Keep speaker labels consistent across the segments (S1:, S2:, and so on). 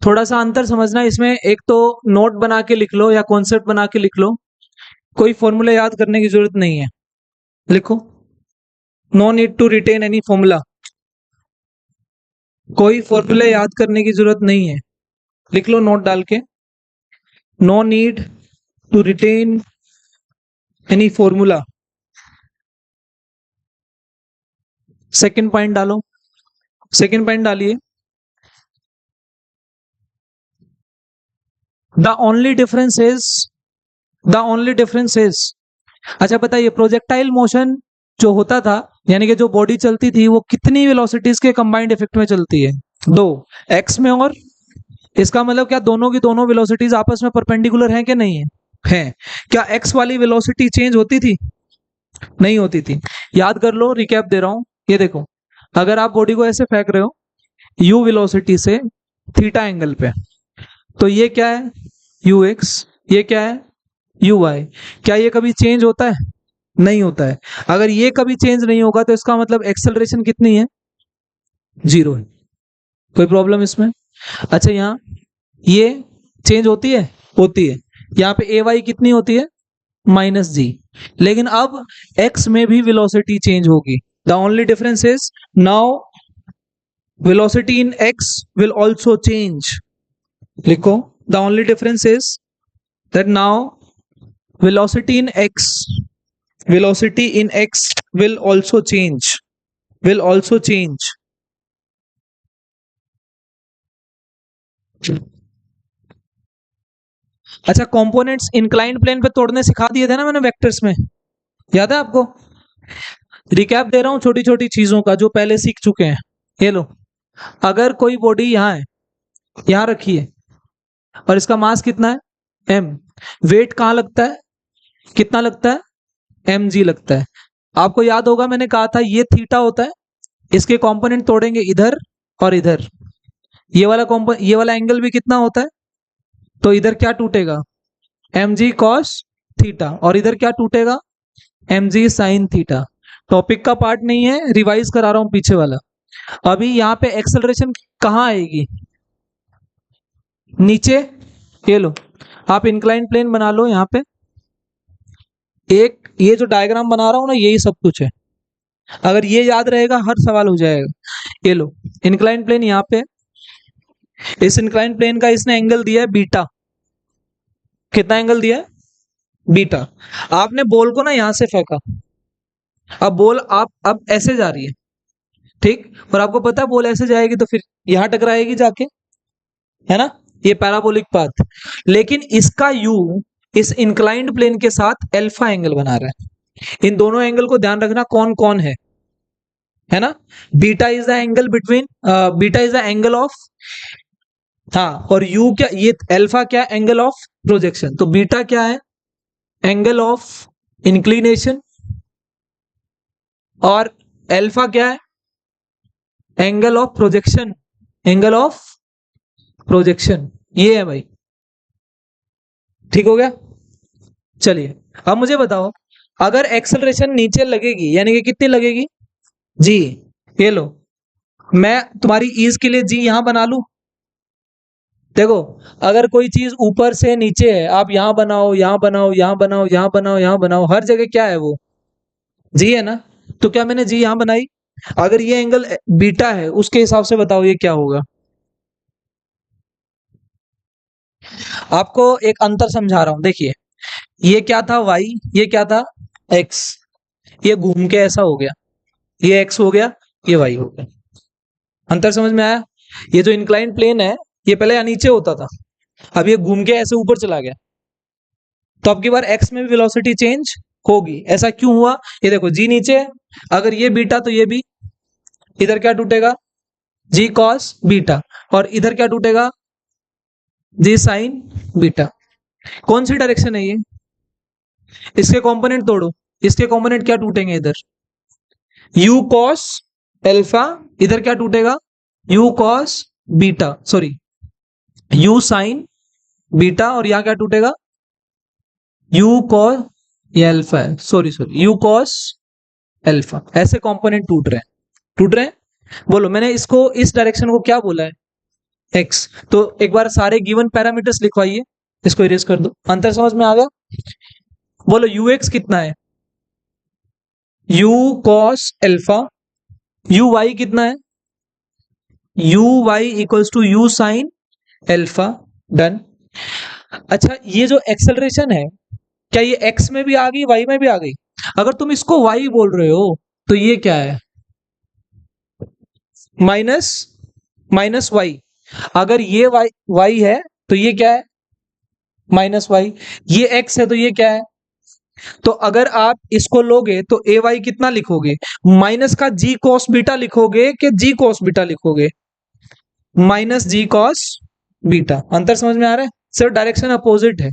S1: थोड़ा सा अंतर समझना इसमें, एक तो नोट बना के लिख लो या कॉन्सेप्ट बना के लिख लो, कोई फॉर्मूला याद करने की जरूरत नहीं है, लिखो no need to retain any formula, कोई फॉर्मूला याद करने की जरूरत नहीं है, लिख लो नोट डाल के, no need to retain any formula. Second point डालो, सेकंड पॉइंट डालिए, द ओनली डिफरेंस इज, अच्छा बताइए प्रोजेक्टाइल मोशन जो होता था, यानी कि जो बॉडी चलती थी, वो कितनी वेलोसिटीज के कंबाइंड इफेक्ट में चलती है? दो, एक्स में और, इसका मतलब क्या दोनों की दोनों वेलोसिटीज आपस में परपेंडिकुलर हैं कि नहीं है? है। क्या एक्स वाली वेलोसिटी चेंज होती थी? नहीं होती थी। याद कर लो, रिकैप दे रहा हूं, ये देखो, अगर आप बॉडी को ऐसे फेंक रहे हो यू वेलोसिटी से थीटा एंगल पे, तो ये क्या है? यू एक्स, ये क्या है? U y. क्या ये कभी चेंज होता है? नहीं होता है। अगर ये कभी चेंज नहीं होगा तो इसका मतलब एक्सेलरेशन कितनी है? जीरो है। कोई प्रॉब्लम इसमें? अच्छा यहाँ ये चेंज होती है? होती है। यहाँ पे ए वाई कितनी होती है? Minus g. लेकिन अब एक्स में भी वेलोसिटी चेंज होगी। The only difference is now velocity in x will also change. लिखो, the only difference is that now velocity in x will also change, will also change। अच्छा, components inclined plane पे तोड़ने सिखा दिए थे ना मैंने वेक्टर्स में, याद है आपको? रिकैप दे रहा हूं छोटी छोटी चीजों का जो पहले सीख चुके हैं। ये लो, अगर कोई बॉडी यहाँ है, यहाँ रखी है, और इसका मास कितना है? m, वेट कहाँ लगता है? कितना लगता है? mg लगता है। आपको याद होगा मैंने कहा था ये थीटा होता है, इसके कंपोनेंट तोड़ेंगे इधर और इधर, ये वाला एंगल भी कितना होता है? तो इधर क्या टूटेगा? mg cos थीटा, और इधर क्या टूटेगा? mg sin theta. टॉपिक का पार्ट नहीं है, रिवाइज करा रहा हूं पीछे वाला। अभी यहाँ पे एक्सेलरेशन कहाँ आएगी? नीचे। ये लो, आप इंक्लाइन प्लेन बना लो, यहाँ पे एक ये जो डायग्राम बना रहा हूं ना, यही सब कुछ है। अगर ये याद रहेगा हर सवाल हो जाएगा। ये लो, इंक्लाइन प्लेन यहाँ पे, इस इंक्लाइन प्लेन का इसने एंगल दिया है बीटा। कितना एंगल दिया है? बीटा। आपने बॉल को ना यहां से फेंका, अब बॉल आप अब ऐसे जा रही है, ठीक, और आपको पता है बॉल ऐसे जाएगी तो फिर यहां टकराएगी जाके, है ना? ये पैराबोलिक पाथ। लेकिन इसका यू इस इंक्लाइंड प्लेन के साथ अल्फा एंगल बना रहा है। इन दोनों एंगल को ध्यान रखना कौन कौन है ना? Beta is the angle between, beta is the angle of, हाँ, और यू क्या, ये अल्फा क्या? Angle of projection. तो बीटा क्या है? एंगल ऑफ इंक्लिनेशन, और अल्फा क्या है? Angle of projection, angle of projection. ये है भाई, ठीक हो गया? चलिए अब मुझे बताओ, अगर एक्सेलरेशन नीचे लगेगी, यानी कि कितनी लगेगी? जी। ये लो, मैं तुम्हारी ईज के लिए जी यहां बना लू। देखो, अगर कोई चीज ऊपर से नीचे है, आप यहां बनाओ, यहां बनाओ, यहां बनाओ, यहां बनाओ, यहां बनाओ, हर जगह क्या है? वो जी है ना? तो क्या मैंने जी यहां बनाई? अगर ये एंगल बीटा है, उसके हिसाब से बताओ ये क्या होगा? आपको एक अंतर समझा रहा हूं, देखिए, ये क्या था? वाई, ये क्या था? एक्स। ये घूम के ऐसा हो गया, ये एक्स हो गया, ये वाई हो गया। अंतर समझ में आया? ये जो इंक्लाइन प्लेन है, ये पहले यहाँ नीचे होता था, अब ये घूम के ऐसे ऊपर चला गया, तो अब की बार एक्स में भी वेलोसिटी चेंज होगी। ऐसा क्यों हुआ? ये देखो, जी नीचे है, अगर ये बीटा तो ये भी, इधर क्या टूटेगा? जी कॉस बीटा, और इधर क्या टूटेगा? जी साइन बीटा। कौन सी डायरेक्शन है ये? इसके कंपोनेंट तोड़ो, इसके कंपोनेंट क्या टूटेंगे? इधर यू कॉस एल्फा, इधर क्या टूटेगा? You cos beta, sorry you sign beta, और यहां क्या टूटेगा? यू कॉस, ये अल्फा है, सॉरी यू कॉस अल्फा। ऐसे कंपोनेंट टूट रहे हैं, टूट रहे हैं। बोलो, मैंने इसको, इस डायरेक्शन को क्या बोला है? एक्स। तो एक बार सारे गिवन पैरामीटर्स लिखवाइए, इसको इरेज कर दो। अंतर समझ में आ गया? बोलो यू एक्स कितना है? U cos alpha. U y कितना है? U y equals to u sine alpha. Done. अच्छा, ये जो एक्सेलरेशन है, क्या ये एक्स में भी आ गई, वाई में भी आ गई? अगर तुम इसको वाई बोल रहे हो तो ये क्या है? Minus minus y. अगर ये वाई वाई है तो ये क्या है? Minus Y. ये एक्स है तो ये क्या है? तो अगर आप इसको लोगे तो ए वाई कितना लिखोगे? माइनस का जी कॉस बीटा लिखोगे कि जी कॉस बीटा लिखोगे? माइनस जी कॉस बीटा। अंतर समझ में आ रहा है? सिर्फ डायरेक्शन अपोजिट है।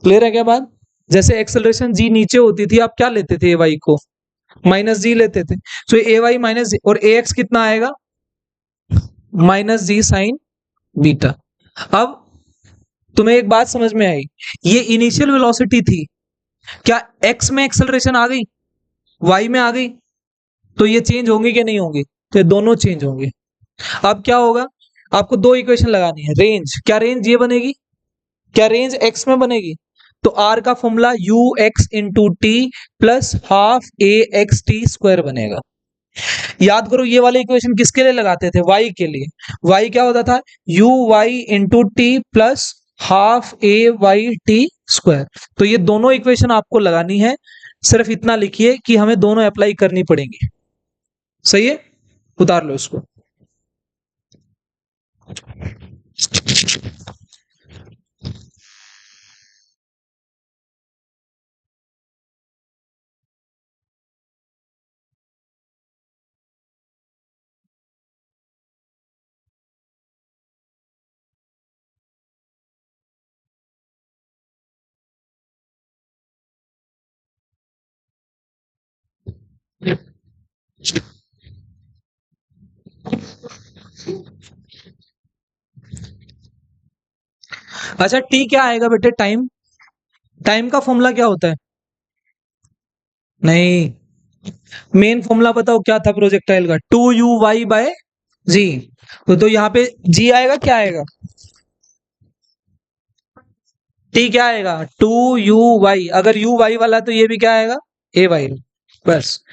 S1: क्लियर है क्या बात? जैसे एक्सेलरेशन जी नीचे होती थी, आप क्या लेते थे? ए वाई को माइनस जी लेते थे। तो ए वाई माइनस जी, और ए एक्स कितना आएगा? माइनस जी साइन बीटा। अब तुम्हें एक बात समझ में आई, ये इनिशियल वेलोसिटी थी, क्या एक्स में एक्सेलरेशन आ गई, वाई में आ गई? तो ये चेंज होंगे कि नहीं होंगे? तो ये दोनों चेंज होंगे। अब क्या होगा? आपको दो इक्वेशन लगानी है। रेंज, क्या रेंज ये बनेगी? क्या रेंज एक्स में बनेगी? तो आर का formula you x into t plus half a x t square बनेगा। याद करो, ये वाले इक्वेशन किसके लिए लगाते थे? वाई के लिए। वाई क्या होता था? U y into t plus half a y t square. तो ये दोनों इक्वेशन आपको लगानी है। सिर्फ इतना लिखिए कि हमें दोनों अप्लाई करनी पड़ेंगी। सही है? उतार लो इसको। अच्छा, टी क्या आएगा बेटे? टाइम। टाइम का फॉर्मूला क्या होता है? नहीं, मेन फॉर्मूला बताओ क्या था प्रोजेक्टाइल का? 2u(y) जी। तो यहाँ पे जी आएगा, क्या आएगा? टी क्या आएगा? 2u(y). अगर यू वाई वाला तो ये भी क्या आएगा? ए वाई। बस,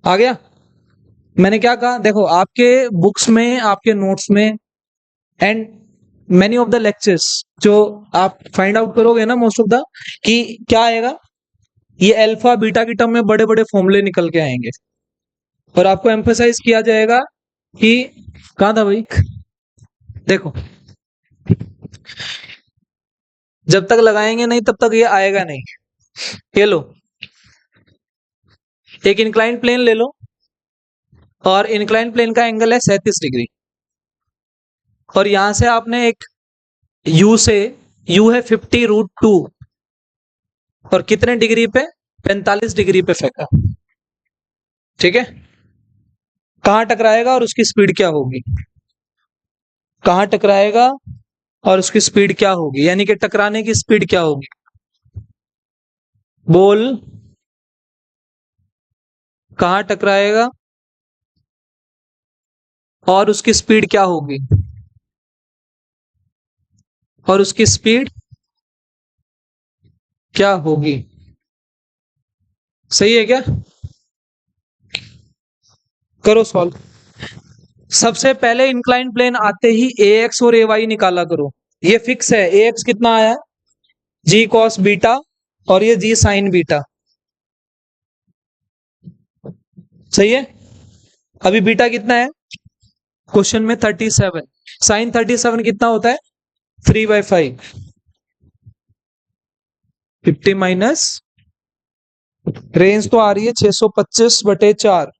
S1: आ गया। मैंने क्या कहा देखो, आपके बुक्स में, आपके नोट्स में and many of the lectures जो आप फाइंड आउट करोगे ना, मोस्ट ऑफ द, कि क्या आएगा, ये अल्फा बीटा की टर्म में बड़े बड़े फॉर्मूले निकल के आएंगे और आपको एम्फेसाइज किया जाएगा कि कहां था भाई, देखो, जब तक लगाएंगे नहीं तब तक ये आएगा नहीं। ये लो, एक इंक्लाइन प्लेन ले लो और इंक्लाइन प्लेन का एंगल है 37 डिग्री, और यहां से आपने एक यू से, यू है 50√2, और कितने डिग्री पे? 45 डिग्री पे फेंका। ठीक है? कहां टकराएगा और उसकी स्पीड क्या होगी? कहां टकराएगा और उसकी स्पीड क्या होगी, यानी कि टकराने की स्पीड क्या होगी? बोल, कहां टकराएगा और उसकी स्पीड क्या होगी? और उसकी स्पीड क्या होगी? सही है क्या? करो सॉल्व। सबसे पहले इंक्लाइन प्लेन आते ही ए एक्स और ए वाई निकाला करो। ये फिक्स है, ए एक्स कितना आया? जी कॉस बीटा, और ये जी साइन बीटा। सही है? अभी बीटा कितना है क्वेश्चन में? 37। साइन 37 कितना होता है? 3/5। 50 माइनस, रेंज तो आ रही है 625/4,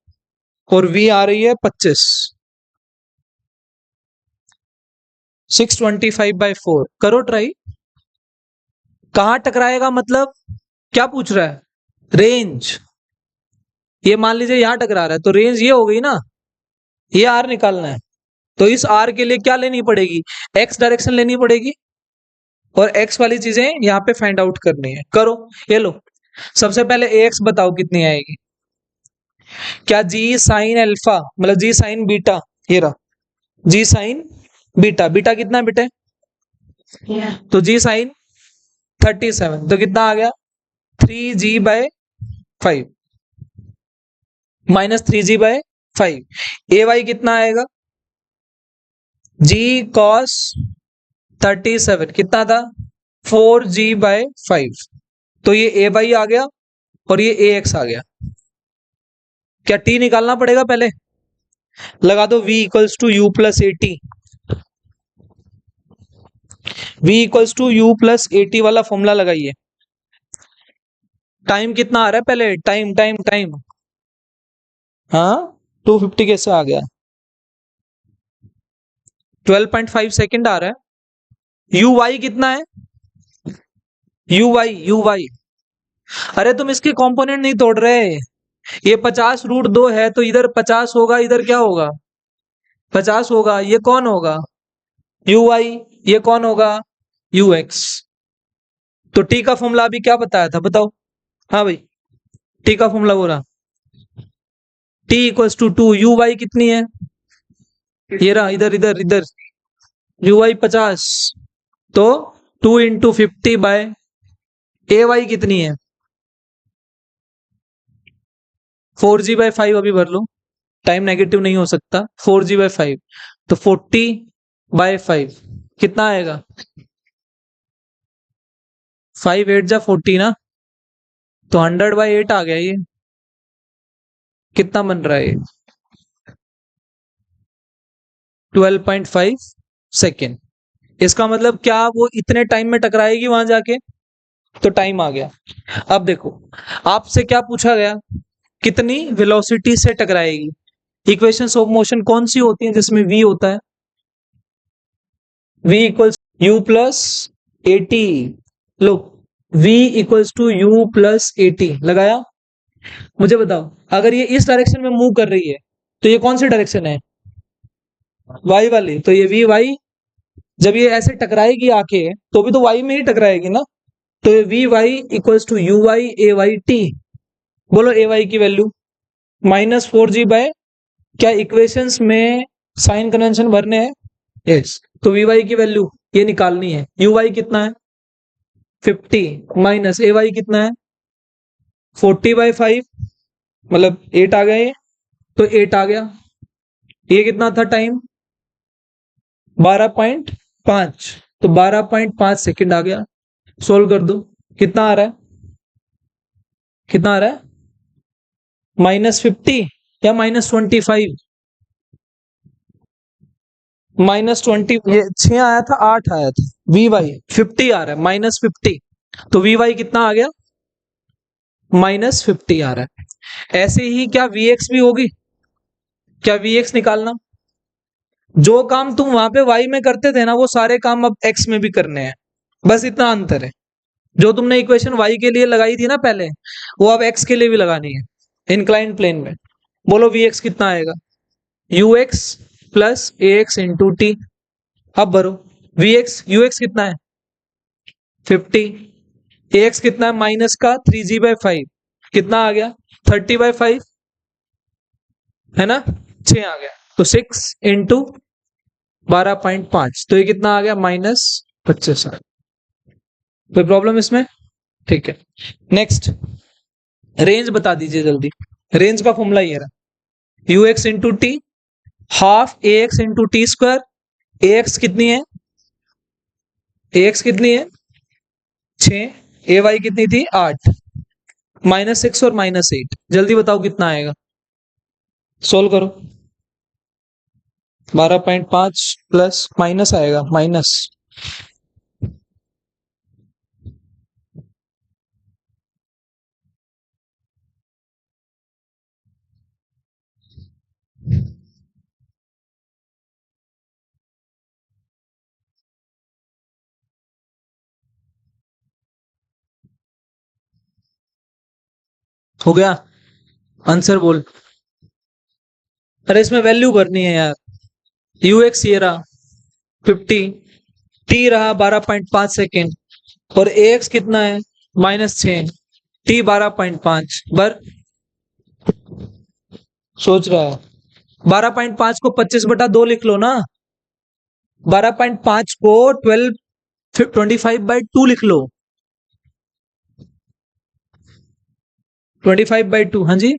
S1: और वी आ रही है 25। 625/4। करो ट्राई। कहां टकराएगा मतलब क्या पूछ रहा है? रेंज। ये मान लीजिए यहां टकरा रहा है तो रेंज ये हो गई ना, ये आर निकालना है। तो इस आर के लिए क्या लेनी पड़ेगी? एक्स डायरेक्शन लेनी पड़ेगी, और एक्स वाली चीजें यहाँ पे फाइंड आउट करनी है। करो, ये लो। सबसे पहले ए एक्स बताओ कितनी आएगी? क्या जी साइन अल्फा मतलब जी साइन बीटा ये रहा जी साइन बीटा, बीटा कितना है बेटे? तो जी साइन 37, तो कितना आ गया 3g/5 माइनस 3g/5। ए वाई कितना आएगा? जी कॉस 37 कितना था? 4g/5। तो ये ए वाई आ गया और ये ए एक्स आ गया। क्या टी निकालना पड़ेगा पहले? लगा दो v equals to u plus a t. v equals to u plus a t वाला फॉर्मूला लगाइए। टाइम कितना आ रहा है पहले? टाइम टाइम टाइम, हाँ 250 कैसे आ गया? 12.5 सेकेंड आ रहा है। यू वाई कितना है? यू वाई, अरे तुम इसके कंपोनेंट नहीं तोड़ रहे। ये 50√2 है तो इधर 50 होगा, इधर क्या होगा? 50 होगा। ये कौन होगा? U y. ये कौन होगा? U x. तो टी का फॉर्मूला अभी क्या बताया था बताओ? हाँ भाई, टी का फॉर्मूला बोला t equals to u y कितनी है? ये रहा, इधर इधर इधर, यू वाई 50, तो 2 × 50 ए वाई कितनी है? 4g/5। अभी भर लो, टाइम नेगेटिव नहीं हो सकता। 4g/5 तो 40/5 कितना आएगा? 5 8 जा 40 ना, तो 100/8 आ गया। ये कितना बन रहा है? 12.5 सेकेंड। इसका मतलब क्या वो इतने टाइम में टकराएगी वहां जाके? तो टाइम आ गया। अब देखो, आपसे क्या पूछा गया? कितनी वेलोसिटी से टकराएगी। इक्वेशंस ऑफ मोशन कौन सी होती है जिसमें v होता है? v equals u plus a t. लो, v equals to u plus a t लगाया। मुझे बताओ, अगर ये इस डायरेक्शन में मूव कर रही है तो ये कौन सी डायरेक्शन है? y वाली। तो ये वी वाई, जब ये ऐसे टकराएगी आके तो भी तो y में ही टकराएगी ना। तो ये v y equals to u y a y t. बोलो ए वाई की वैल्यू -4g/, क्या इक्वेशंस में साइन कन्वेंशन भरने हैं? यस। तो वी वाई की वैल्यू ये निकालनी है। यू वाई कितना है? 50 माइनस ए वाई कितना है? 40/5, मतलब 8 आ गया ये, तो 8 आ गया। ये कितना था टाइम? 12.5, तो 12.5 सेकेंड आ गया। सोल्व कर दो, कितना आ रहा है? कितना आ रहा है? -50 या -25? -20, ये 6 आया था 8 आया था। वी वाई 50 आ रहा है, -50, तो वी वाई कितना आ गया? -50 आ रहा है। ऐसे ही क्या वी एक्स भी होगी? क्या वी एक्स निकालना? जो काम तुम वहां पे वाई में करते थे ना, वो सारे काम अब एक्स में भी करने हैं, बस इतना अंतर है। जो तुमने इक्वेशन वाई के लिए लगाई थी ना पहले, वो अब एक्स के लिए भी लगानी है इंक्लाइंड प्लेन में। बोलो वी एक्स कितना आएगा? You x plus A x into T. अब भरो, वी एक्स यू एक्स कितना है? 50। ए एक्स कितना है माइनस का 3g/5, कितना आ गया? 30/5 है ना, 6 आ गया। तो 6 इंटू 12.5, तो ये कितना आ गया? -25। कोई प्रॉब्लम इसमें? ठीक है। नेक्स्ट, रेंज बता दीजिए जल्दी। रेंज का फॉर्मूला ये रहा, you x into T half a x into T square. A x कितनी है? ए एक्स कितनी है? 6। ए वाई कितनी थी? 8। -6 और -8, जल्दी बताओ कितना आएगा? सोल्व करो। 12.5 प्लस माइनस आएगा, माइनस। हो गया? आंसर बोल। अरे इसमें वैल्यू भरनी है यार। यू एक्स ये रहा 50, टी रहा 12.5 सेकेंड, और ए एक्स कितना है? -6, टी 12.5 बर। सोच रहा है 12.5 को 25/2 लिख लो ना, 12.5 को 25/2 लिख लो, 25/2, हाँ जी,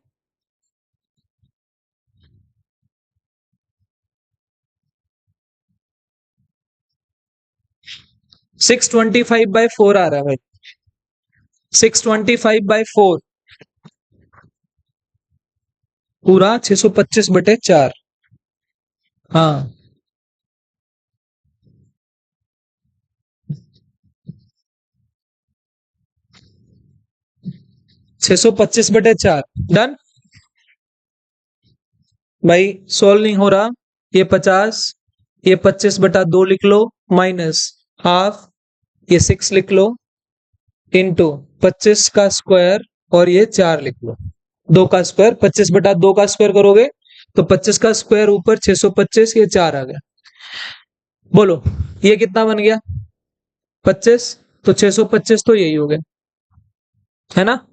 S1: 625/4 आ रहा है भाई, 625/4 पूरा 625/4। हाँ 625/4 डन भाई। सॉल्व नहीं हो रहा, ये 50, ये 25/2 लिख लो, माइनस हाफ, ये 6 लिख लो, इंटू 25 का स्क्वायर, और ये 4 लिख लो, 2 का स्क्वायर, 25/2 का स्क्वायर करोगे तो 25 का स्क्वायर ऊपर 625, ये 4 आ गया। बोलो ये कितना बन गया, 25, तो 625 तो यही हो गया, है ना,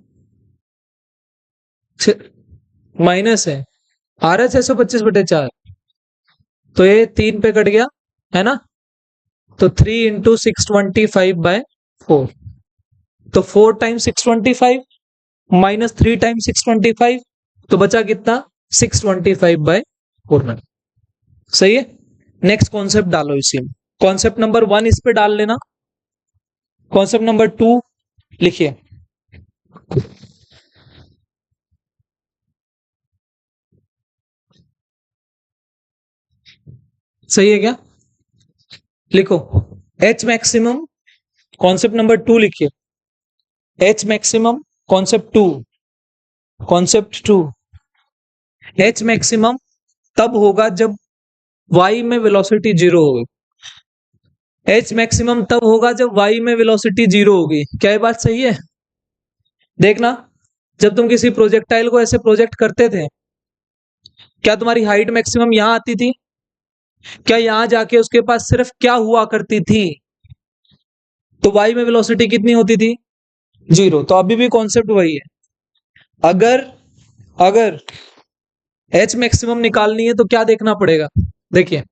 S1: माइनस है, आ रहा है 625/4, तो ये 3 पे कट गया, है ना, तो 3 इंटू 625/4, तो 4 टाइम्स 625 माइनस 3 टाइम्स 625, तो बचा कितना, 625/4। सही है। नेक्स्ट कॉन्सेप्ट डालो इसी में, कॉन्सेप्ट नंबर 1 इस पे डाल लेना, कॉन्सेप्ट नंबर 2 लिखिए। सही है क्या, लिखो एच मैक्सिमम, कॉन्सेप्ट नंबर 2 लिखिए, H maximum, concept 2, H maximum तब होगा जब y में वेलोसिटी 0 होगी, एच मैक्सिमम तब होगा जब y में वेलोसिटी 0 होगी। क्या ये बात सही है, देखना, जब तुम किसी प्रोजेक्टाइल को ऐसे प्रोजेक्ट करते थे, क्या तुम्हारी हाइट मैक्सिमम यहां आती थी, क्या यहां जाके उसके पास सिर्फ क्या हुआ करती थी, तो y में वेलोसिटी कितनी होती थी, 0। तो अभी भी कॉन्सेप्ट वही है, अगर अगर एच मैक्सिमम निकालनी है तो क्या देखना पड़ेगा, देखिए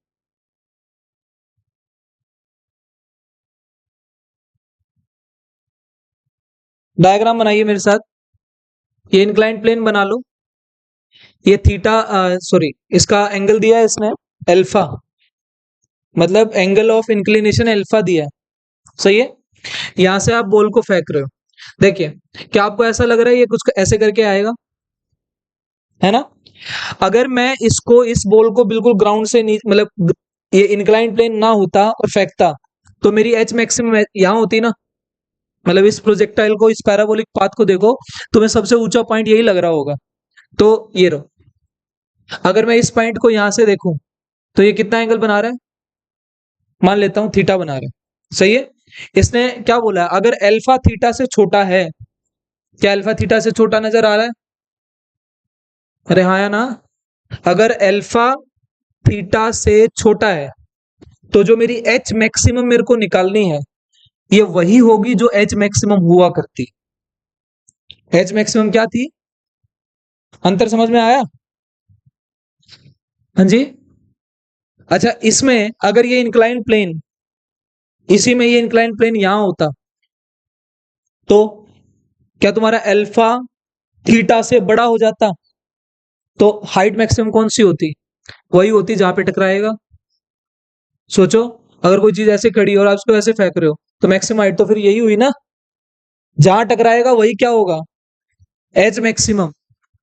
S1: डायग्राम बनाइए मेरे साथ, ये इंक्लाइन प्लेन बना लो, ये थीटा, सॉरी इसका एंगल दिया है इसने अल्फा, मतलब एंगल ऑफ इंक्लिनेशन अल्फा दिया है, सही है। यहां से आप बॉल को फेंक रहे हो, देखिए क्या आपको ऐसा लग रहा है ये कुछ ऐसे करके आएगा, है ना, अगर मैं इसको, इस बॉल को बिल्कुल ग्राउंड से नीचे, मतलब ये इंक्लाइन प्लेन ना होता और फेंकता, तो मेरी एच मैक्सिमम यहां होती ना, मतलब इस प्रोजेक्टाइल को, इस पैराबोलिक पाथ को देखो, तुम्हें सबसे ऊंचा पॉइंट यही लग रहा होगा, तो ये रहो, अगर मैं इस पॉइंट को यहां से देखूं तो ये कितना एंगल बना रहा है, मान लेता हूं थीटा बना रहा है, सही है। इसने क्या बोला, अगर अल्फा थीटा से छोटा है, क्या अल्फा थीटा से छोटा नजर आ रहा है, अरे हाँ या ना, अगर अल्फा थीटा से छोटा है तो जो मेरी एच मैक्सिमम मेरे को निकालनी है, ये वही होगी जो एच मैक्सिमम हुआ करती, एच मैक्सिमम क्या थी, अंतर समझ में आया, हाँ जी। अच्छा इसमें अगर ये इंक्लाइन प्लेन, इसी में ये इंक्लाइन प्लेन यहां होता, तो क्या तुम्हारा अल्फा थीटा से बड़ा हो जाता, तो हाइट मैक्सिमम कौन सी होती, वही होती जहां पे टकराएगा। सोचो अगर कोई चीज ऐसे खड़ी और आप उसको ऐसे फेंक रहे हो, तो मैक्सिमम हाइट तो फिर यही हुई ना, जहां टकराएगा वही क्या होगा, एच मैक्सिमम।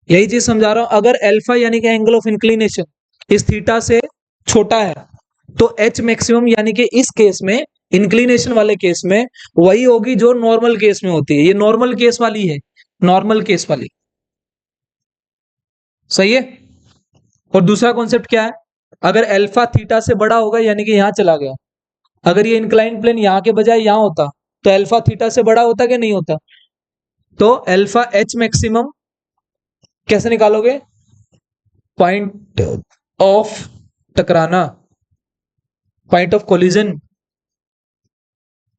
S1: यही चीज समझा रहा हूं, अगर अल्फा यानी कि एंगल ऑफ इंक्लिनेशन इस थीटा से छोटा है, तो एच मैक्सिमम यानी कि इस केस में, इंक्लिनेशन वाले केस में वही होगी जो नॉर्मल केस में होती है, ये नॉर्मल केस वाली है, नॉर्मल केस वाली, सही है। और दूसरा कॉन्सेप्ट क्या है, अगर अल्फा थीटा से बड़ा होगा यानी कि यहां चला गया, अगर ये इंक्लाइन प्लेन यहां के बजाय यहां होता, तो अल्फा थीटा से बड़ा होता कि नहीं होता, तो अल्फा एच मैक्सिमम कैसे निकालोगे, पॉइंट ऑफ टकराना, पॉइंट ऑफ कोलिजन,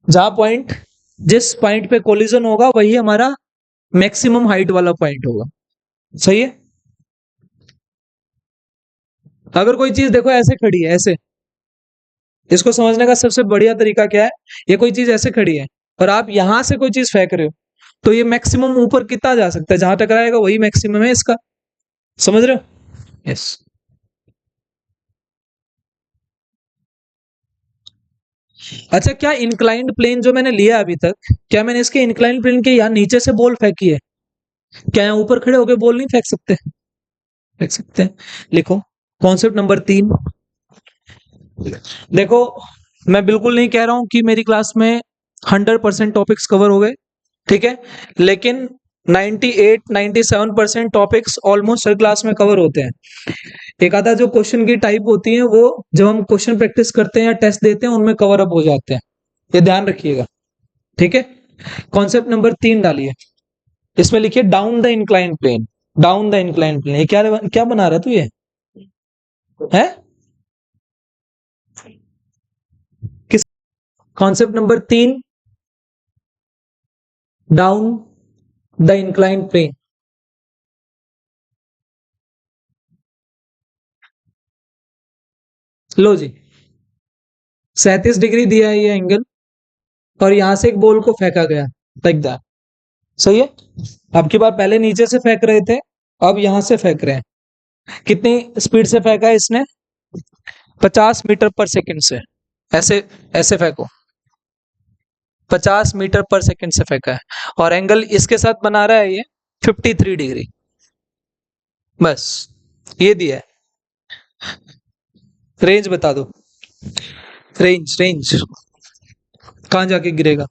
S1: जहां पॉइंट, जिस पॉइंट पे कोलिजन होगा वही हमारा मैक्सिमम हाइट वाला पॉइंट होगा, सही है। अगर कोई चीज देखो ऐसे खड़ी है, ऐसे, इसको समझने का सबसे बढ़िया तरीका क्या है, ये कोई चीज ऐसे खड़ी है और आप यहां से कोई चीज फेंक रहे हो, तो ये मैक्सिमम ऊपर कितना जा सकता है, जहां टकराएगा वही मैक्सिमम है इसका, समझ रहे हो? यस। अच्छा, क्या इंक्लाइंड प्लेन जो मैंने लिया अभी तक, क्या मैंने इसके इंक्लाइंड प्लेन के यहाँ नीचे से बॉल फेंकी है? क्या यहाँ ऊपर खड़े होकर बॉल नहीं फेंक सकते? फेंक सकते हैं। लिखो कॉन्सेप्ट नंबर 3। देखो, मैं बिल्कुल नहीं कह रहा हूं कि मेरी क्लास में 100% टॉपिक्स कवर हो गए, ठीक है, लेकिन 98-97% टॉपिक्स ऑलमोस्ट हर क्लास में कवर होते हैं। एक आधा जो क्वेश्चन की टाइप होती है वो जब हम क्वेश्चन प्रैक्टिस करते हैं या टेस्ट देते हैं उनमें कवर अप हो जाते हैं, ये ध्यान रखिएगा, ठीक है। कॉन्सेप्ट नंबर 3 डालिए, इसमें लिखिए down the incline plane. Down the incline plane, ये क्या क्या बना रहा है तू, ये है किस? Concept number 3, down the incline plane. लो जी, 37 डिग्री दिया है ये एंगल, और यहां से एक बॉल को फेंका गया, लाइक दैट, सही है। आपकी बार पहले नीचे से फेंक रहे थे, अब यहां से फेंक रहे हैं। कितनी स्पीड से फेंका है इसने? 50 मीटर पर सेकंड से। ऐसे ऐसे फेंको, 50 मीटर पर सेकंड से फेंका है, और एंगल इसके साथ बना रहा है ये 53 डिग्री, बस ये दिया है। रेंज बता दो, रेंज रेंज कहां जाके गिरेगा?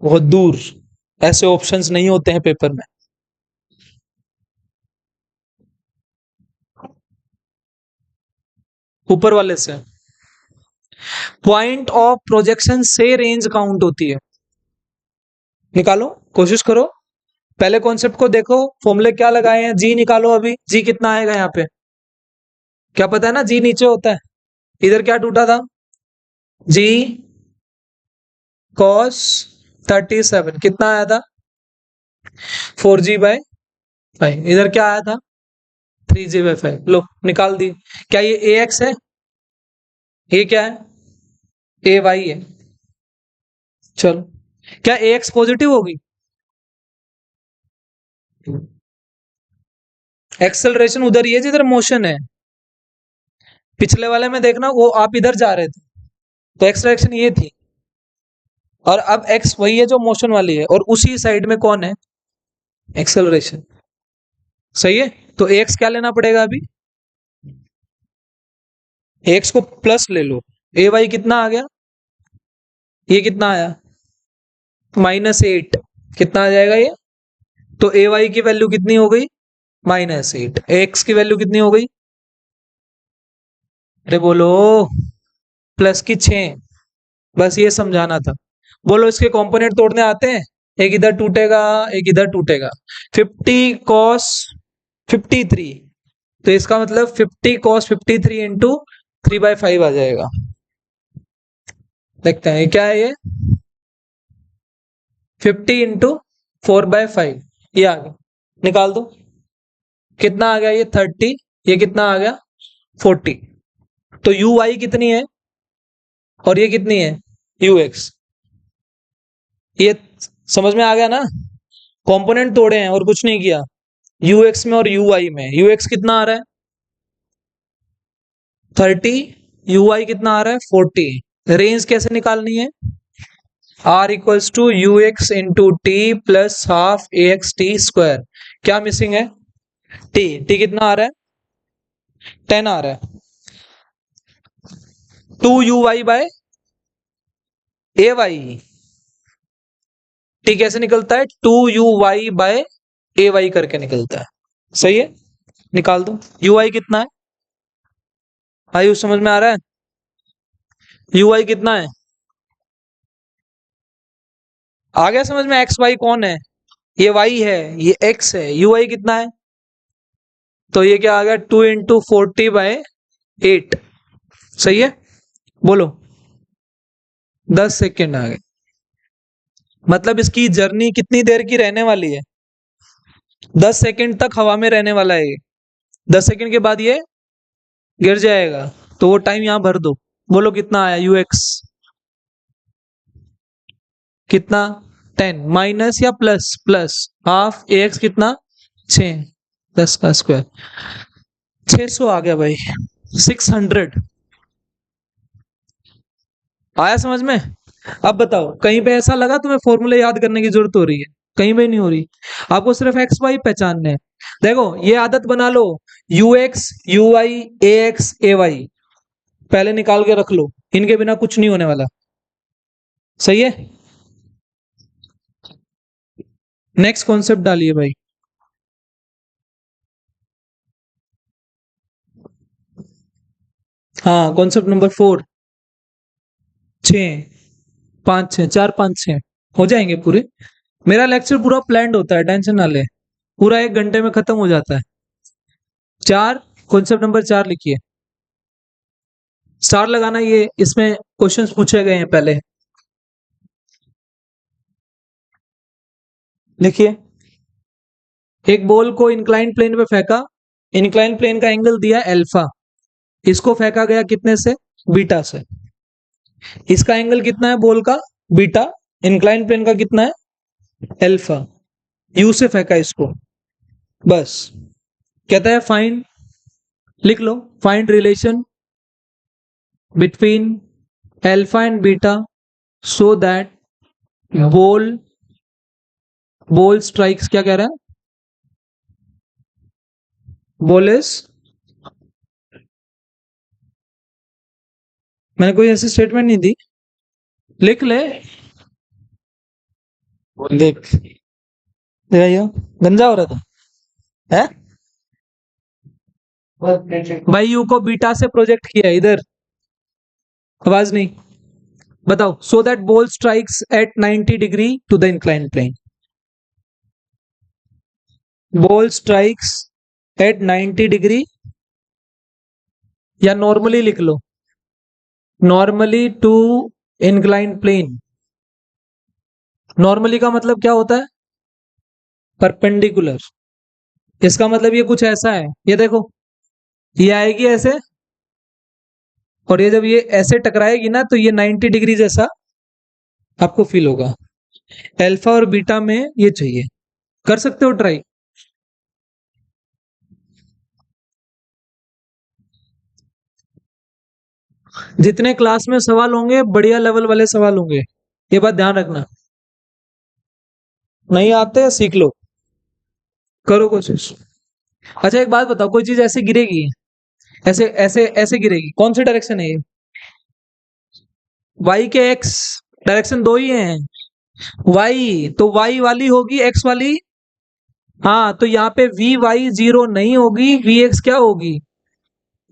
S1: बहुत दूर। ऐसे ऑप्शंस नहीं होते हैं पेपर में। ऊपर वाले से। पॉइंट ऑफ प्रोजेक्शन से रेंज काउंट होती है। निकालो, कोशिश करो, पहले कॉन्सेप्ट को देखो, फॉर्मूले क्या लगाए हैं, जी निकालो, अभी जी कितना आएगा यहाँ पे, क्या पता है ना, जी नीचे होता है। इधर क्या टूटा था, जी कॉस 37, कितना आया था, 4g/5। इधर क्या आया था, 3g/5। लो निकाल दी। क्या ये ए एक्स है, ये क्या है, ए वाई है। चलो, क्या ए एक्स पॉजिटिव होगी? एक्सेलरेशन उधर ही है जिधर मोशन है। पिछले वाले में देखना, वो आप इधर जा रहे थे, तो एक्सेलरेशन ये थी, और अब एक्स वही है जो मोशन वाली है, और उसी साइड में कौन है, एक्सेलरेशन, सही है। तो एक्स क्या लेना पड़ेगा अभी, एक्स को प्लस ले लो, ए वाई कितना आ गया, ये कितना आया, -8, कितना आ जाएगा ये, तो ए वाई की वैल्यू कितनी हो गई, -8। एक्स की वैल्यू कितनी हो गई, अरे बोलो, +6। बस ये समझाना था। बोलो, इसके कंपोनेंट तोड़ने आते हैं, एक इधर टूटेगा, एक इधर टूटेगा। 50 cos 53, तो इसका मतलब 50 cos 53 इंटू 3/5 आ जाएगा। देखते हैं क्या है ये, 50 इंटू 4/5, ये आ गया, निकाल दो, कितना आ गया ये 30, ये कितना आ गया 40। तो यू आई कितनी है, और ये कितनी है यू एक्स, ये समझ में आ गया ना। कंपोनेंट तोड़े हैं और कुछ नहीं किया, यू एक्स में और यू आई में। यू एक्स कितना आ रहा है 30, यू आई कितना आ रहा है 40। रेंज कैसे निकालनी है, R equals to u x into t plus half a x t square. क्या मिसिंग है, टी कितना आ रहा है 10 आ रहा है, 2u/a y, टी कैसे निकलता है, 2u/a y करके निकलता है, सही है। निकाल दो, यू आई कितना है, आयुष समझ में आ रहा है, यू आई कितना है, आ गया समझ में, एक्स वाई कौन है, ये वाई है, ये एक्स है, यू आई कितना है, तो ये क्या आ गया 2 इंटू 40/8, सही है। बोलो, 10 सेकेंड आ गए, मतलब इसकी जर्नी कितनी देर की रहने वाली है, 10 सेकेंड तक हवा में रहने वाला है ये। 10 सेकेंड के बाद ये गिर जाएगा, तो वो टाइम यहां भर दो। बोलो कितना आया यूएक्स, कितना 10 माइनस या plus, plus half a x कितना 6, 10 का स्क्वायर 600 आ गया भाई, 600 आया समझ में। अब बताओ कहीं पे ऐसा लगा तुम्हें फॉर्मूले याद करने की जरूरत हो रही है? कहीं पे नहीं हो रही, आपको सिर्फ एक्स वाई पहचानने हैं। देखो ये आदत बना लो, u x u y a x a y पहले निकाल के रख लो, इनके बिना कुछ नहीं होने वाला। सही है, नेक्स्ट कॉन्सेप्ट डालिए भाई। हाँ कॉन्सेप्ट नंबर 4, 6 5 6 4 5 6 हो जाएंगे पूरे। मेरा लेक्चर पूरा प्लान्ड होता है, टेंशन ना ले, पूरा 1 घंटे में खत्म हो जाता है। 4, कॉन्सेप्ट नंबर 4 लिखिए, स्टार लगाना, ये इसमें क्वेश्चंस पूछे गए हैं पहले। लिखिए, एक बॉल को इंक्लाइन प्लेन पे फेंका, इंक्लाइन प्लेन का एंगल दिया अल्फा, इसको फेंका गया कितने से, बीटा से। इसका एंगल कितना है बॉल का, बीटा, इंक्लाइन प्लेन का कितना है अल्फा, यू से फेंका इसको। बस कहता है फाइंड, लिख लो, find relation between alpha and beta so that ball ball strikes, क्या कह रहा है, बॉल इज, मैंने कोई ऐसी स्टेटमेंट नहीं दी, लिख ले, देख भैया गंजा हो रहा था है भाई, यू को बीटा से प्रोजेक्ट किया है इधर, आवाज नहीं, बताओ, so that ball strikes at 90 degree to the incline plane, ball strikes at 90 degree, या नॉर्मली लिख लो, normally to incline plane. Normally का मतलब क्या होता है, परपेंडिकुलर। इसका मतलब ये कुछ ऐसा है, ये देखो, ये आएगी ऐसे, और ये जब ये ऐसे टकराएगी ना तो ये 90 डिग्री जैसा आपको फील होगा। अल्फा और बीटा में ये चाहिए, कर सकते हो ट्राई। जितने क्लास में सवाल होंगे बढ़िया लेवल वाले सवाल होंगे, ये बात ध्यान रखना। नहीं आते सीख लो, करो कोशिश। अच्छा एक बात बताओ, कोई चीज ऐसे गिरेगी, ऐसे ऐसे ऐसे गिरेगी, कौन सी डायरेक्शन है ये, वाई के एक्स, डायरेक्शन दो ही हैं, वाई तो वाई वाली होगी, एक्स वाली, हाँ तो यहाँ पे वी वाई जीरो नहीं होगी, वी एक्स क्या होगी,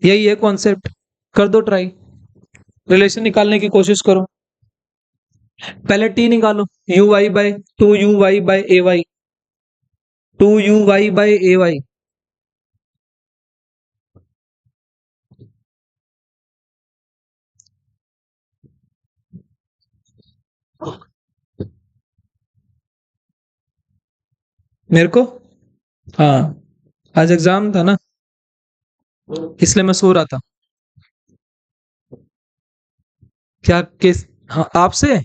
S1: यही है कॉन्सेप्ट। कर दो ट्राई, रिलेशन निकालने की कोशिश करो। पहले टी निकालो, u y by 2u y by a y, 2u y by a y, मेरे को, हाँ आज एग्जाम था ना इसलिए मैं सो रहा था। क्या किस, हाँ आपसे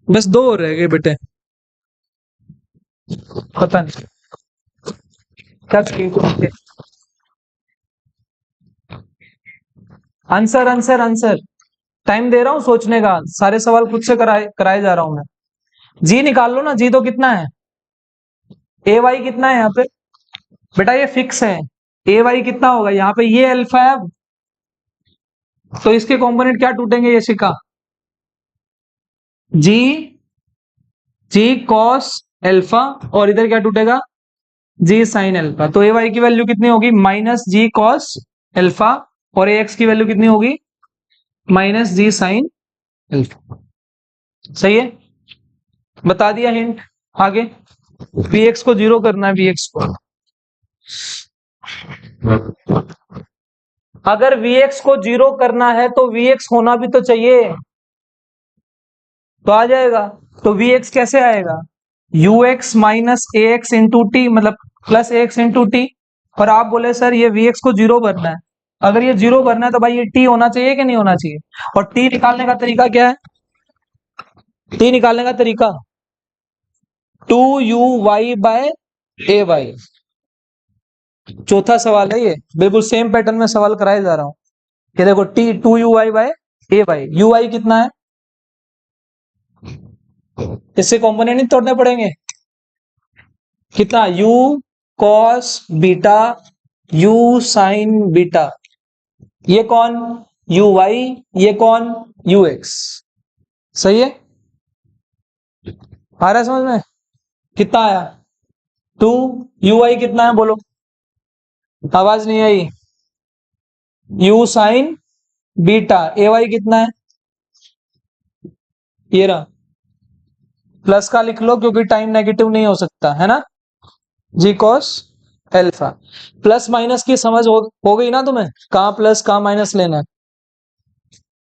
S1: बस 2 रह गए बेटे, पता नहीं क्या चाहिए। आंसर आंसर आंसर, टाइम दे रहा हूँ सोचने का, सारे सवाल खुद से कराए कराए जा रहा हूं मैं। जी निकाल लो ना, जी तो कितना है, ए वाई कितना है यहाँ पे, बेटा ये फिक्स है, ए वाई कितना होगा यहाँ पे, ये अल्फा है, तो इसके कंपोनेंट क्या टूटेंगे ये सिक्का, जी, जी कॉस अल्फा, और इधर क्या टूटेगा, जी साइन अल्फा। तो ए वाई की वैल्यू कितनी होगी, माइनस जी कॉस अल्फा, और ए एक्स की वैल्यू कितनी होगी, माइनस जी साइन अल्फा। सही है, बता दिया हिंट। आगे वी एक्स को 0 करना है, वी एक्स को, अगर वी एक्स को 0 करना है तो वी एक्स होना भी तो चाहिए, तो आ जाएगा। तो वी एक्स कैसे आएगा, you x minus A x into T, मतलब प्लस ए एक्स इंटू टी, और आप बोले सर ये Vx को 0 भरना है। अगर ये 0 भरना है तो भाई ये t होना चाहिए कि नहीं होना चाहिए? और t निकालने का तरीका क्या है? t निकालने का तरीका 2uy बाय ay। चौथा सवाल है ये, बिल्कुल सेम पैटर्न में सवाल कराया जा रहा हूं कि देखो t 2uy bye ay, ui कितना है? इससे कॉम्पोनेंट नहीं तोड़ने पड़ेंगे। कितना? u cos beta u sin beta. ये कौन? uy, ये कौन? ux। सही है? आ रहा है समझ में? कितना आया? 2 ui कितना है बोलो? आवाज नहीं आई। u sin बीटा ay कितना है? ये रहा। प्लस का लिख लो क्योंकि टाइम नेगेटिव नहीं हो सकता है ना। जी कॉस एल्फा। प्लस माइनस की समझ हो गई ना तुम्हें? कहां प्लस कहां माइनस लेना है।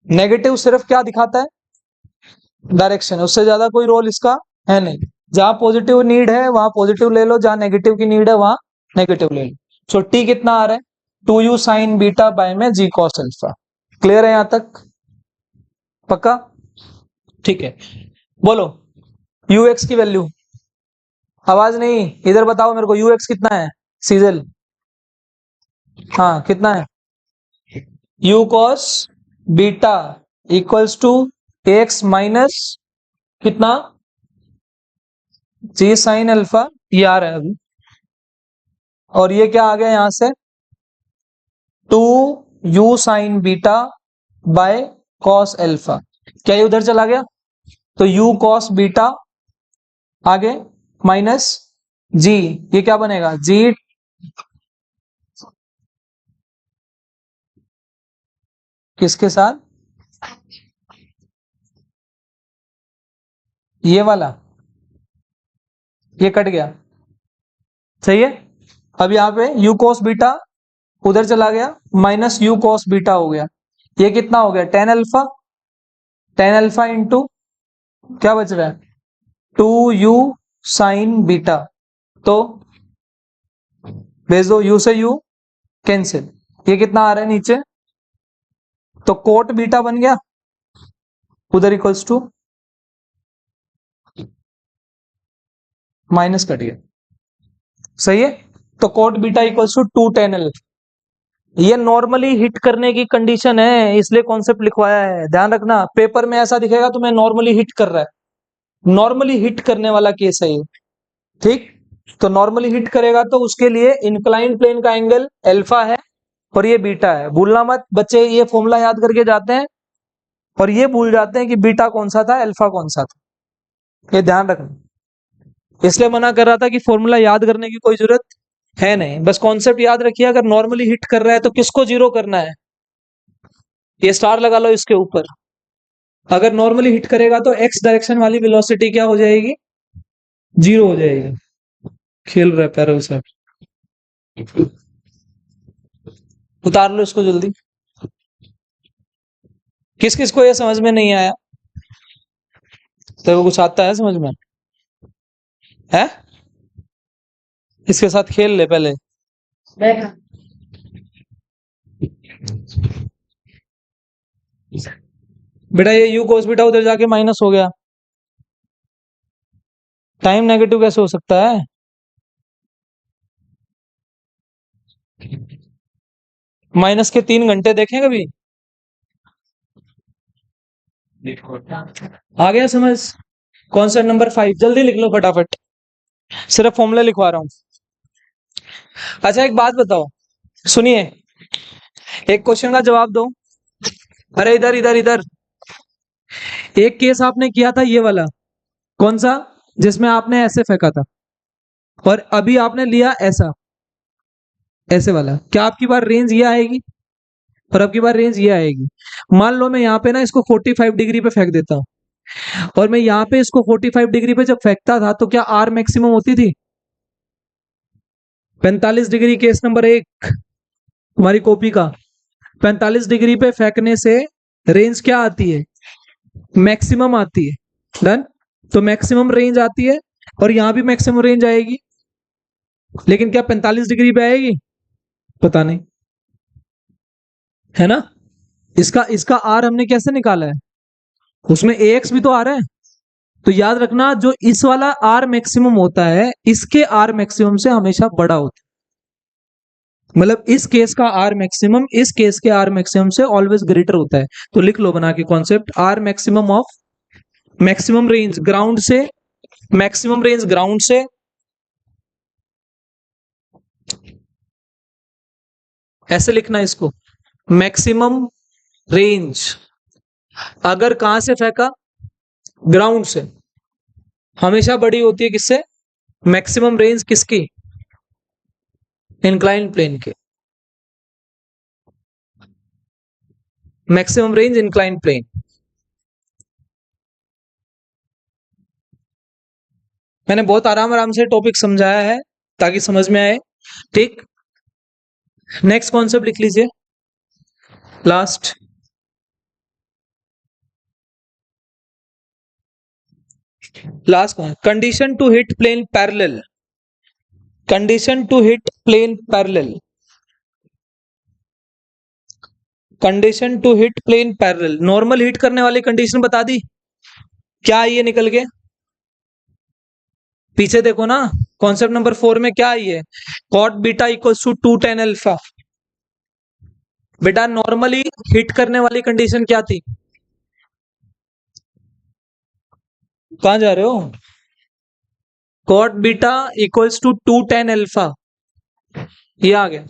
S1: नेगेटिव सिर्फ क्या दिखाता है? डायरेक्शन, उससे ज्यादा कोई रोल इसका है नहीं। जहां पॉजिटिव नीड है वहां पॉजिटिव ले लो, जहां नेगेटिव की नीड है वहां नेगेटिव ले लो। सो टी कितना आ रहा है? 2u साइन बीटा बाय में जी कॉस अल्फा। क्लियर है यहां तक? पक्का? ठीक है, बोलो ux की वैल्यू। आवाज नहीं, इधर बताओ मेरे को ux कितना है? सीजल, हाँ कितना है? u cos beta equals to x minus कितना? G sine alpha. ये आ रहा है अभी। और ये क्या आ गया यहां से? 2u sign beta by cos alpha. क्या ये उधर चला गया? तो u cos बीटा आगे माइनस जी, ये क्या बनेगा? जी किसके साथ? ये वाला, ये कट गया। सही है? अब यहाँ पे u cos बीटा उधर चला गया, माइनस u cos बीटा हो गया। ये कितना हो गया? Tan alpha. Tan alpha into क्या बच रहा है? 2u sign beta. तो भेज दो, u से u कैंसिल। ये कितना आ रहा है नीचे? तो कोट बीटा बन गया, उधर इक्वल्स टू माइनस कट गया। सही है? तो cot beta equals to 2 tan alpha. ये नॉर्मली हिट करने की कंडीशन है, इसलिए कॉन्सेप्ट लिखवाया है। ध्यान रखना, पेपर में ऐसा दिखेगा तुम्हें नॉर्मली हिट कर रहा है, नॉर्मली हिट करने वाला केस है ये। ठीक, तो नॉर्मली हिट करेगा तो उसके लिए इंक्लाइन प्लेन का एंगल अल्फा है और ये बीटा है। भूलना मत बच्चे, ये फॉर्मूला याद करके जाते हैं और ये भूल जाते हैं कि बीटा कौन सा था, अल्फा कौन सा था। ये ध्यान रखना, इसलिए मना कर रहा था कि फॉर्मूला याद करने की कोई जरूरत है नहीं, बस कॉन्सेप्ट याद रखिए। अगर नॉर्मली हिट कर रहा है तो किसको जीरो करना है? ये स्टार लगा लो इसके ऊपर। अगर नॉर्मली हिट करेगा तो एक्स डायरेक्शन वाली वेलोसिटी क्या हो जाएगी? जीरो हो जाएगी। खेल रहा है पैरल से, उतार लो इसको जल्दी। किस किस को ये समझ में नहीं आया? तो कुछ आता है समझ में है? इसके साथ खेल ले पहले। बेटा ये u cos बीटा उधर जाके माइनस हो गया, टाइम नेगेटिव कैसे हो सकता है? माइनस के 3 घंटे देखें कभी? आ गया समझ? कॉन्सेप्ट नंबर 5 जल्दी लिख लो फटाफट, सिर्फ फॉर्मूला लिखवा रहा हूं। अच्छा एक बात बताओ, सुनिए, एक क्वेश्चन का जवाब दो। अरे इधर इधर इधर, एक केस आपने किया था ये वाला, कौन सा? जिसमें आपने ऐसे फेंका था और अभी आपने लिया ऐसा, ऐसे वाला। क्या आपकी बार रेंज ये आएगी और अब की बार रेंज ये आएगी? मान लो मैं यहाँ पे ना इसको 45 डिग्री पे फेंक देता हूँ और मैं यहाँ पे इसको 45 डिग्री पे जब फेंकता था तो क्या आर मैक्सिमम होती थी? 45 डिग्री केस नंबर 1 हमारी कॉपी का। 45 डिग्री पे फेंकने से रेंज क्या आती है? मैक्सिमम आती है। डन। तो मैक्सिमम रेंज आती है और यहां भी मैक्सिमम रेंज आएगी, लेकिन क्या 45 डिग्री पे आएगी? पता नहीं, है ना। इसका इसका आर हमने कैसे निकाला है, उसमें AX भी तो आ रहा है। तो याद रखना, जो इस वाला आर मैक्सिमम होता है, इसके आर मैक्सिमम से हमेशा बड़ा होता है। मतलब इस केस का आर मैक्सिमम इस केस के आर मैक्सिमम से ऑलवेज ग्रेटर होता है। तो लिख लो बना के concept, R maximum of maximum range ground से, मैक्सिमम रेंज ग्राउंड से ऐसे लिखना है इसको, मैक्सिमम रेंज अगर कहां से फेंका, ग्राउंड से, हमेशा बड़ी होती है किससे, मैक्सिमम रेंज किसकी, इंक्लाइन प्लेन के, मैक्सिमम रेंज इंक्लाइन प्लेन। मैंने बहुत आराम आराम से टॉपिक समझाया है ताकि समझ में आए, ठीक। नेक्स्ट कॉन्सेप्ट लिख लीजिए, last. Last condition to hit plane parallel, condition to hit plane parallel, condition to hit plane parallel. Normal hit करने वाली कंडीशन बता दी, क्या आई है निकल के, पीछे देखो ना, कॉन्सेप्ट नंबर 4 में क्या आई है, cot beta equals to 2 tan alpha. बेटा नॉर्मली हिट करने वाली कंडीशन क्या थी, कहां जा रहे हो, cot beta equals to 2 tan alpha, ये आ गया,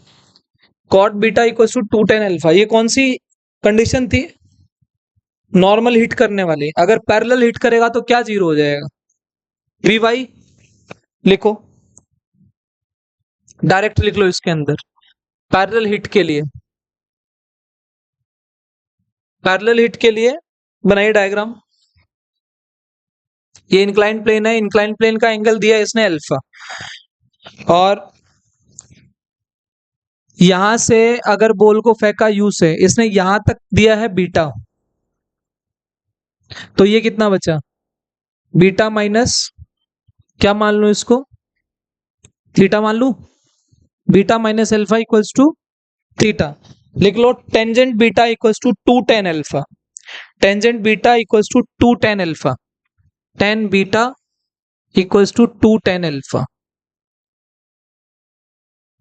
S1: cot beta equals to 2 tan alpha. ये कौन सी कंडीशन थी, नॉर्मल हिट करने वाली। अगर पैरेलल हिट करेगा तो क्या जीरो हो जाएगा, वी वाई। लिखो, डायरेक्ट लिख लो इसके अंदर, पैरेलल हिट के लिए, पैरेलल हिट के लिए बनाइए डायग्राम। ये इंक्लाइन प्लेन है, इंक्लाइन प्लेन का एंगल दिया है इसने अल्फा, और यहां से अगर बॉल को फेंका यू से, इसने यहां तक दिया है बीटा, तो ये कितना बचा, बीटा माइनस क्या मान लो इसको, थीटा मान लू, beta minus alpha equals to theta. लिख लो tangent beta equals to 2 tan alpha, tangent beta equals to 2 tan alpha, tan beta equals to 2 tan alpha.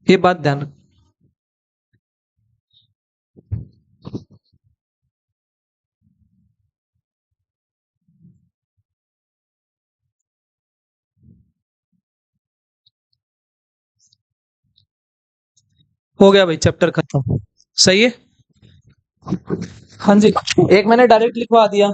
S1: ये बात ध्यान रखो। हो गया भाई, चैप्टर खत्म, सही है। हाँ जी, एक मैंने डायरेक्ट लिखवा दिया।